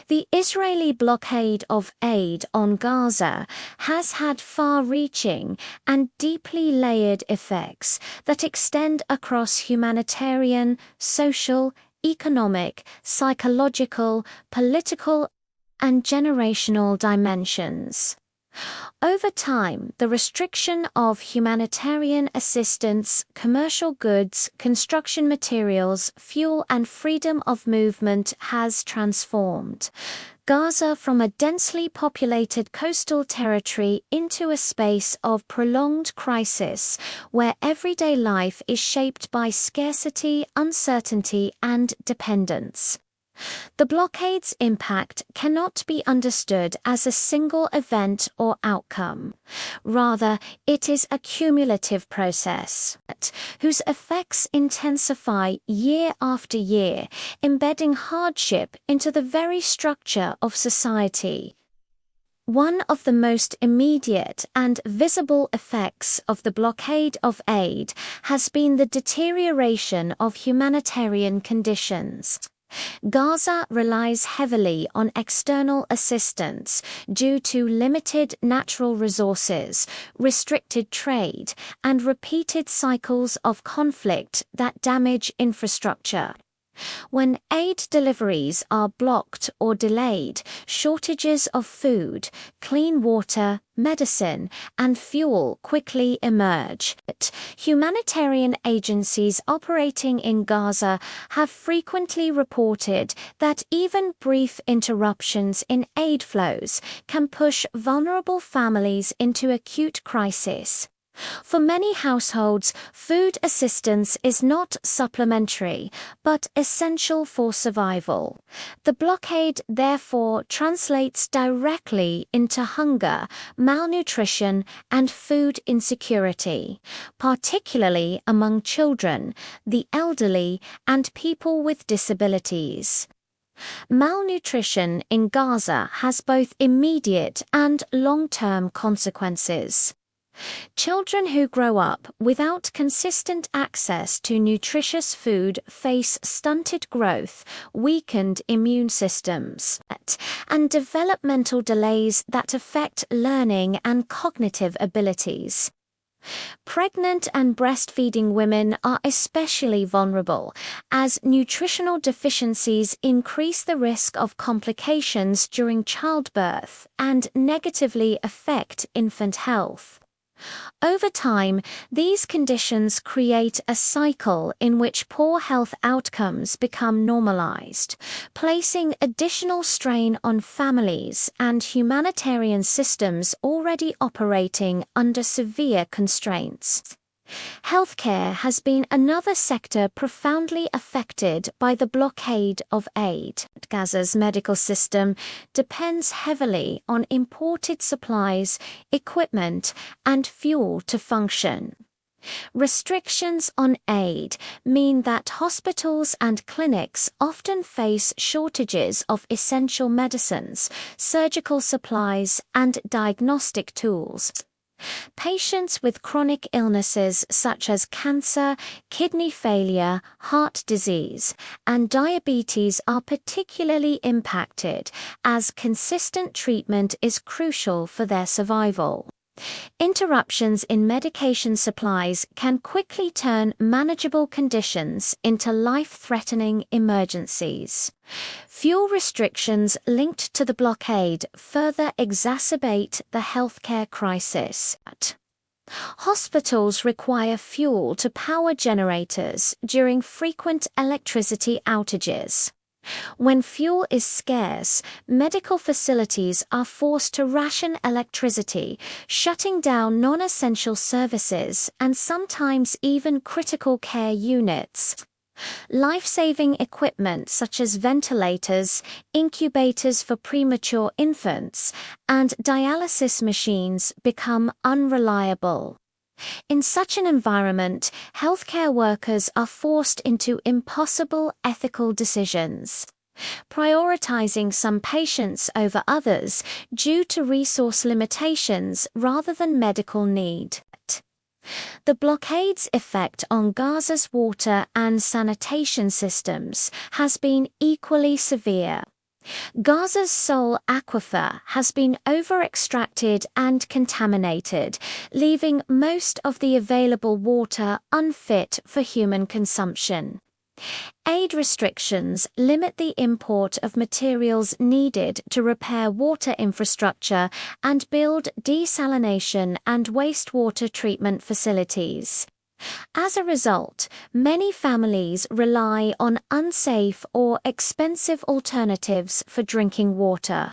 The Israeli blockade of aid on Gaza has had far-reaching and deeply layered effects that extend across humanitarian, social, economic, psychological, political, and generational dimensions. Over time, the restriction of humanitarian assistance, commercial goods, construction materials, fuel, and freedom of movement has transformed Gaza from a densely populated coastal territory into a space of prolonged crisis, where everyday life is shaped by scarcity, uncertainty, and dependence. The blockade's impact cannot be understood as a single event or outcome. Rather, it is a cumulative process, whose effects intensify year after year, embedding hardship into the very structure of society. One of the most immediate and visible effects of the blockade of aid has been the deterioration of humanitarian conditions. Gaza relies heavily on external assistance due to limited natural resources, restricted trade, and repeated cycles of conflict that damage infrastructure. When aid deliveries are blocked or delayed, shortages of food, clean water, medicine, and fuel quickly emerge. Humanitarian agencies operating in Gaza have frequently reported that even brief interruptions in aid flows can push vulnerable families into acute crisis. For many households, food assistance is not supplementary, but essential for survival. The blockade therefore translates directly into hunger, malnutrition, and food insecurity, particularly among children, the elderly, and people with disabilities. Malnutrition in Gaza has both immediate and long-term consequences. Children who grow up without consistent access to nutritious food face stunted growth, weakened immune systems, and developmental delays that affect learning and cognitive abilities. Pregnant and breastfeeding women are especially vulnerable, as nutritional deficiencies increase the risk of complications during childbirth and negatively affect infant health. Over time, these conditions create a cycle in which poor health outcomes become normalized, placing additional strain on families and humanitarian systems already operating under severe constraints. Healthcare has been another sector profoundly affected by the blockade of aid. Gaza's medical system depends heavily on imported supplies, equipment, and fuel to function. Restrictions on aid mean that hospitals and clinics often face shortages of essential medicines, surgical supplies, and diagnostic tools. Patients with chronic illnesses such as cancer, kidney failure, heart disease, and diabetes are particularly impacted, as consistent treatment is crucial for their survival. Interruptions in medication supplies can quickly turn manageable conditions into life-threatening emergencies. Fuel restrictions linked to the blockade further exacerbate the healthcare crisis. Hospitals require fuel to power generators during frequent electricity outages. When fuel is scarce, medical facilities are forced to ration electricity, shutting down non-essential services and sometimes even critical care units. Life-saving equipment such as ventilators, incubators for premature infants, and dialysis machines become unreliable. In such an environment, healthcare workers are forced into impossible ethical decisions, prioritizing some patients over others due to resource limitations rather than medical need. The blockade's effect on Gaza's water and sanitation systems has been equally severe. Gaza's sole aquifer has been over-extracted and contaminated, leaving most of the available water unfit for human consumption. Aid restrictions limit the import of materials needed to repair water infrastructure and build desalination and wastewater treatment facilities. As a result, many families rely on unsafe or expensive alternatives for drinking water.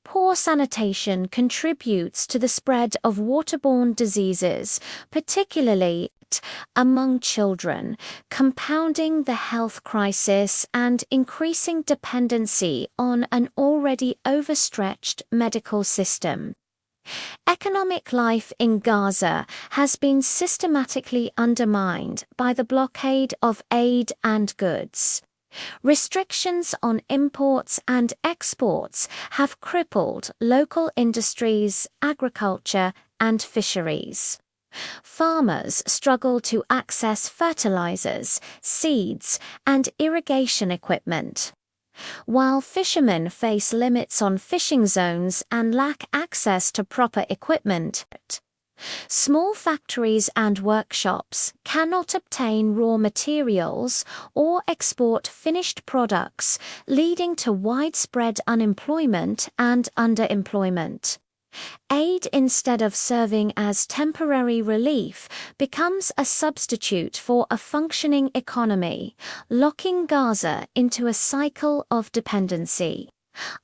Poor sanitation contributes to the spread of waterborne diseases, particularly among children, compounding the health crisis and increasing dependency on an already overstretched medical system. Economic life in Gaza has been systematically undermined by the blockade of aid and goods. Restrictions on imports and exports have crippled local industries, agriculture, and fisheries. Farmers struggle to access fertilizers, seeds, and irrigation equipment, while fishermen face limits on fishing zones and lack access to proper equipment. Small factories and workshops cannot obtain raw materials or export finished products, leading to widespread unemployment and underemployment. Aid, instead of serving as temporary relief, becomes a substitute for a functioning economy, locking Gaza into a cycle of dependency.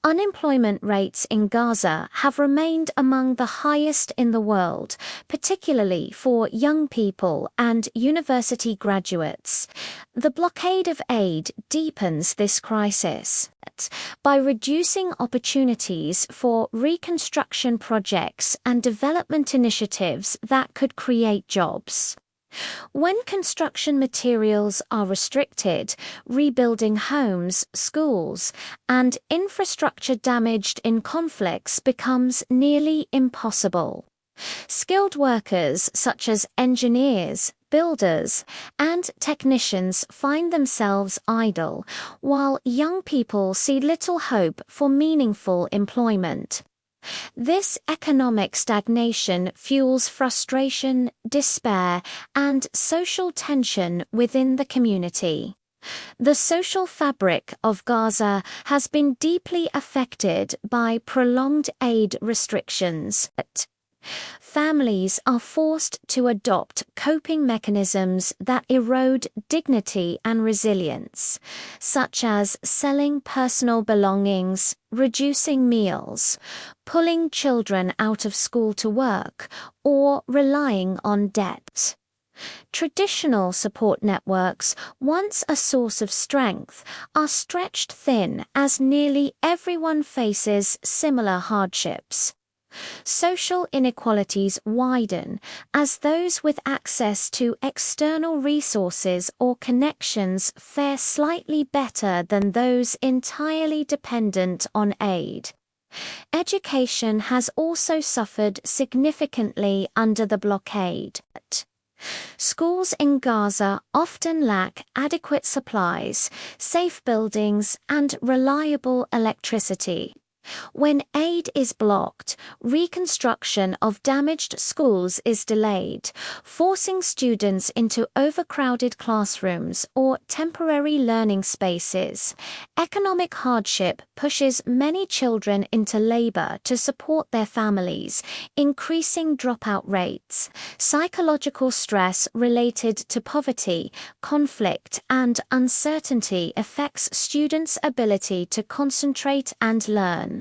Unemployment rates in Gaza have remained among the highest in the world, particularly for young people and university graduates. The blockade of aid deepens this crisis by reducing opportunities for reconstruction projects and development initiatives that could create jobs. When construction materials are restricted, rebuilding homes, schools, and infrastructure damaged in conflicts becomes nearly impossible. Skilled workers such as engineers, builders, and technicians find themselves idle, while young people see little hope for meaningful employment. This economic stagnation fuels frustration, despair, and social tension within the community. The social fabric of Gaza has been deeply affected by prolonged aid restrictions. Families are forced to adopt coping mechanisms that erode dignity and resilience, such as selling personal belongings, reducing meals, pulling children out of school to work, or relying on debt. Traditional support networks, once a source of strength, are stretched thin as nearly everyone faces similar hardships. Social inequalities widen as those with access to external resources or connections fare slightly better than those entirely dependent on aid. Education has also suffered significantly under the blockade. Schools in Gaza often lack adequate supplies, safe buildings, and reliable electricity. When aid is blocked, reconstruction of damaged schools is delayed, forcing students into overcrowded classrooms or temporary learning spaces. Economic hardship pushes many children into labor to support their families, increasing dropout rates. Psychological stress related to poverty, conflict, and uncertainty affects students' ability to concentrate and learn.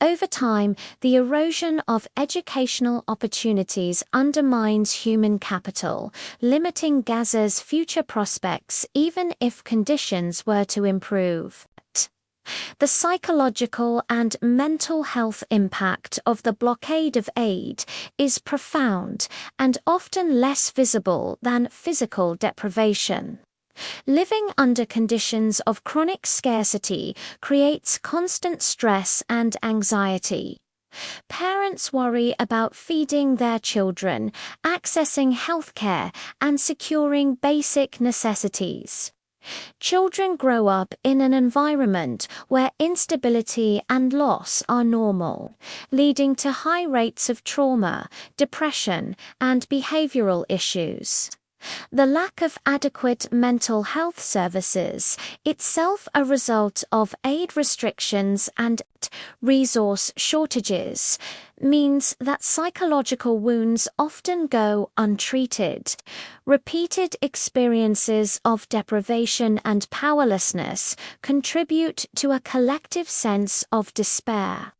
Over time, the erosion of educational opportunities undermines human capital, limiting Gaza's future prospects even if conditions were to improve. The psychological and mental health impact of the blockade of aid is profound and often less visible than physical deprivation. Living under conditions of chronic scarcity creates constant stress and anxiety. Parents worry about feeding their children, accessing healthcare, and securing basic necessities. Children grow up in an environment where instability and loss are normal, leading to high rates of trauma, depression, and behavioral issues. The lack of adequate mental health services, itself a result of aid restrictions and resource shortages, means that psychological wounds often go untreated. Repeated experiences of deprivation and powerlessness contribute to a collective sense of despair.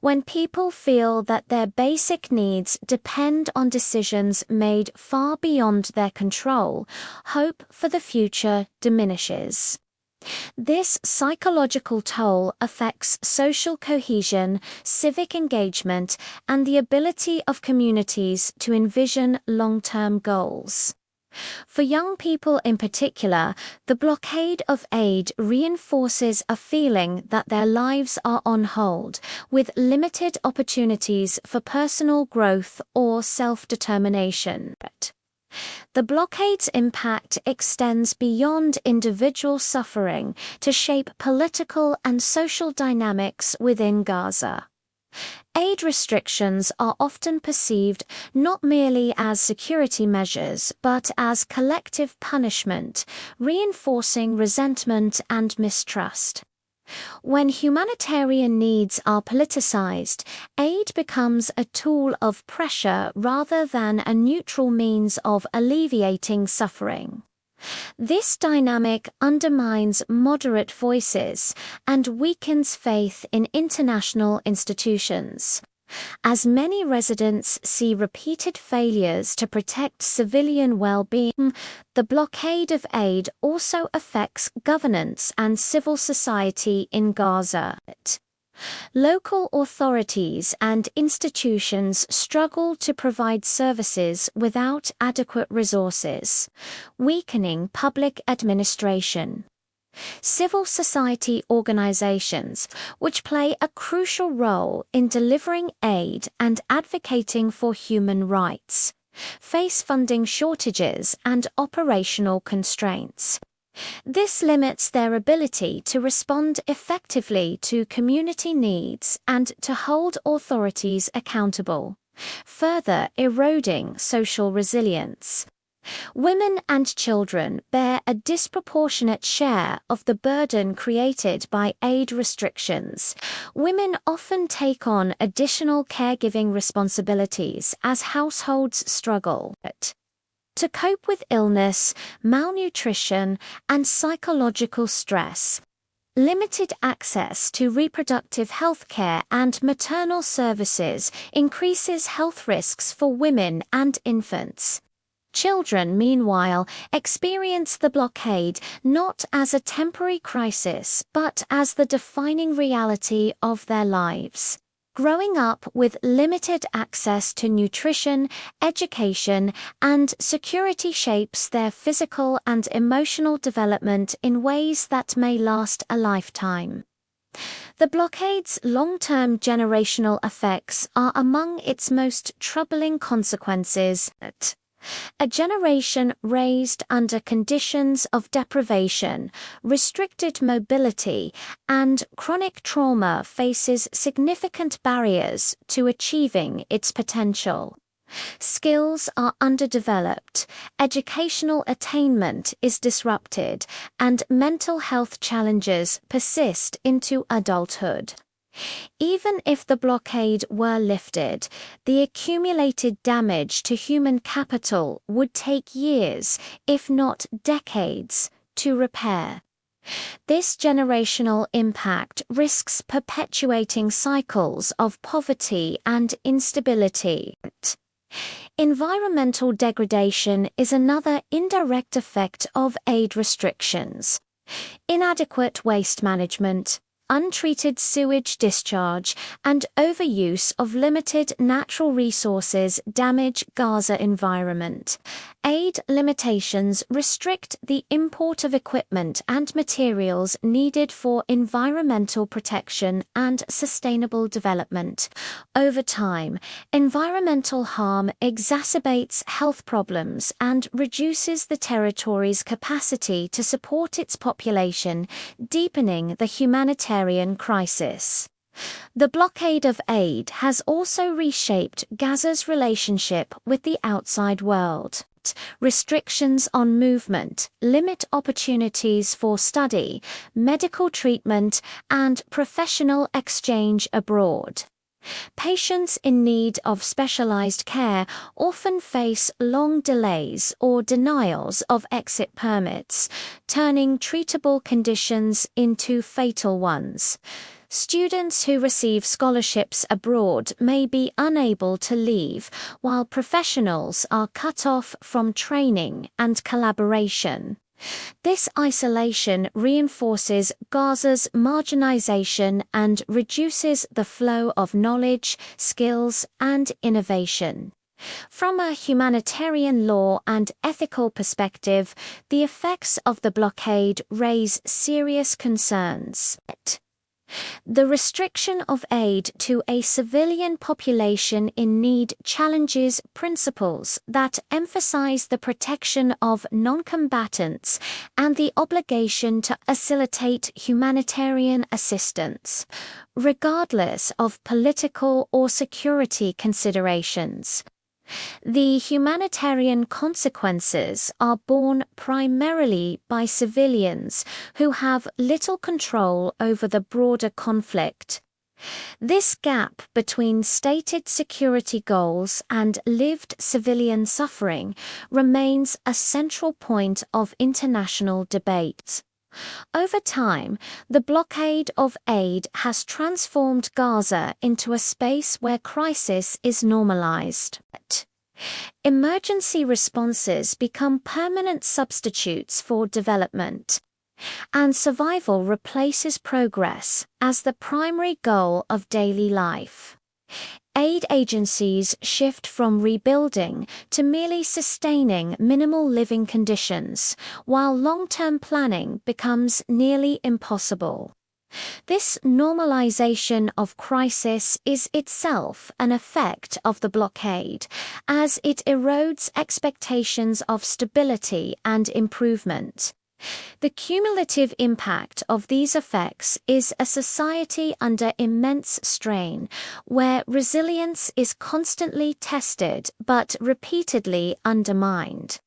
When people feel that their basic needs depend on decisions made far beyond their control, hope for the future diminishes. This psychological toll affects social cohesion, civic engagement, and the ability of communities to envision long-term goals. For young people in particular, the blockade of aid reinforces a feeling that their lives are on hold, with limited opportunities for personal growth or self-determination. The blockade's impact extends beyond individual suffering to shape political and social dynamics within Gaza. Aid restrictions are often perceived not merely as security measures but as collective punishment, reinforcing resentment and mistrust. When humanitarian needs are politicized, aid becomes a tool of pressure rather than a neutral means of alleviating suffering. This dynamic undermines moderate voices and weakens faith in international institutions. As many residents see repeated failures to protect civilian well-being, the blockade of aid also affects governance and civil society in Gaza. Local authorities and institutions struggle to provide services without adequate resources, weakening public administration. Civil society organizations, which play a crucial role in delivering aid and advocating for human rights, face funding shortages and operational constraints. This limits their ability to respond effectively to community needs and to hold authorities accountable, further eroding social resilience. Women and children bear a disproportionate share of the burden created by aid restrictions. Women often take on additional caregiving responsibilities as households struggle to cope with illness, malnutrition, and psychological stress. Limited access to reproductive health care and maternal services increases health risks for women and infants. Children, meanwhile, experience the blockade not as a temporary crisis but as the defining reality of their lives. Growing up with limited access to nutrition, education, and security shapes their physical and emotional development in ways that may last a lifetime. The blockade's long-term generational effects are among its most troubling consequences. A generation raised under conditions of deprivation, restricted mobility, and chronic trauma faces significant barriers to achieving its potential. Skills are underdeveloped, educational attainment is disrupted, and mental health challenges persist into adulthood. Even if the blockade were lifted, the accumulated damage to human capital would take years, if not decades, to repair. This generational impact risks perpetuating cycles of poverty and instability. Environmental degradation is another indirect effect of aid restrictions. Inadequate waste management, untreated sewage discharge, and overuse of limited natural resources damage Gaza environment. Aid limitations restrict the import of equipment and materials needed for environmental protection and sustainable development. Over time, environmental harm exacerbates health problems and reduces the territory's capacity to support its population, deepening the humanitarian crisis. The blockade of aid has also reshaped Gaza's relationship with the outside world. Restrictions on movement limit opportunities for study, medical treatment, and professional exchange abroad. Patients in need of specialized care often face long delays or denials of exit permits, turning treatable conditions into fatal ones. Students who receive scholarships abroad may be unable to leave, while professionals are cut off from training and collaboration. This isolation reinforces Gaza's marginalization and reduces the flow of knowledge, skills, and innovation. From a humanitarian law and ethical perspective, the effects of the blockade raise serious concerns. The restriction of aid to a civilian population in need challenges principles that emphasize the protection of non-combatants and the obligation to facilitate humanitarian assistance, regardless of political or security considerations. The humanitarian consequences are borne primarily by civilians who have little control over the broader conflict. This gap between stated security goals and lived civilian suffering remains a central point of international debate. Over time, the blockade of aid has transformed Gaza into a space where crisis is normalized. Emergency responses become permanent substitutes for development, and survival replaces progress as the primary goal of daily life. Aid agencies shift from rebuilding to merely sustaining minimal living conditions, while long-term planning becomes nearly impossible. This normalization of crisis is itself an effect of the blockade, as it erodes expectations of stability and improvement. The cumulative impact of these effects is a society under immense strain, where resilience is constantly tested but repeatedly undermined.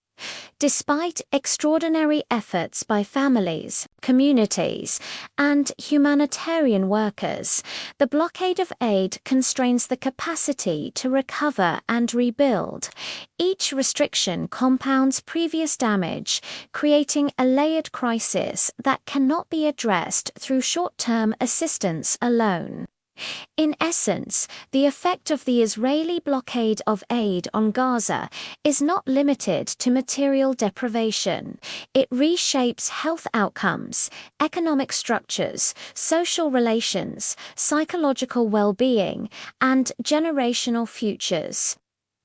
Despite extraordinary efforts by families, communities, and humanitarian workers, the blockade of aid constrains the capacity to recover and rebuild. Each restriction compounds previous damage, creating a layered crisis that cannot be addressed through short-term assistance alone. In essence, the effect of the Israeli blockade of aid on Gaza is not limited to material deprivation. It reshapes health outcomes, economic structures, social relations, psychological well-being, and generational futures.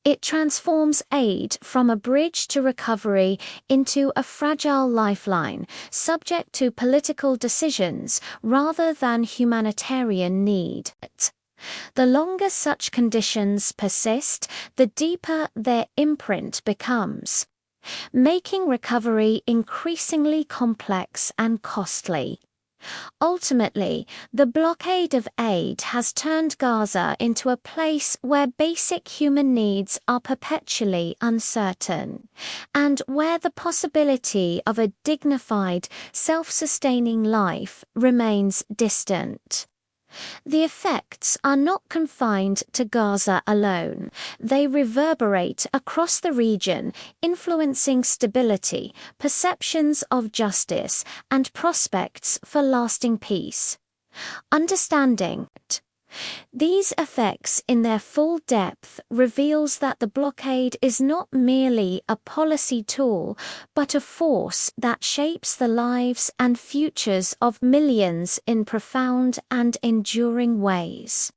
It transforms aid from a bridge to recovery into a fragile lifeline, subject to political decisions rather than humanitarian need. The longer such conditions persist, the deeper their imprint becomes, making recovery increasingly complex and costly. Ultimately, the blockade of aid has turned Gaza into a place where basic human needs are perpetually uncertain, and where the possibility of a dignified, self-sustaining life remains distant. The effects are not confined to Gaza alone. They reverberate across the region, influencing stability, perceptions of justice, and prospects for lasting peace. Understanding these effects in their full depth reveals that the blockade is not merely a policy tool, but a force that shapes the lives and futures of millions in profound and enduring ways.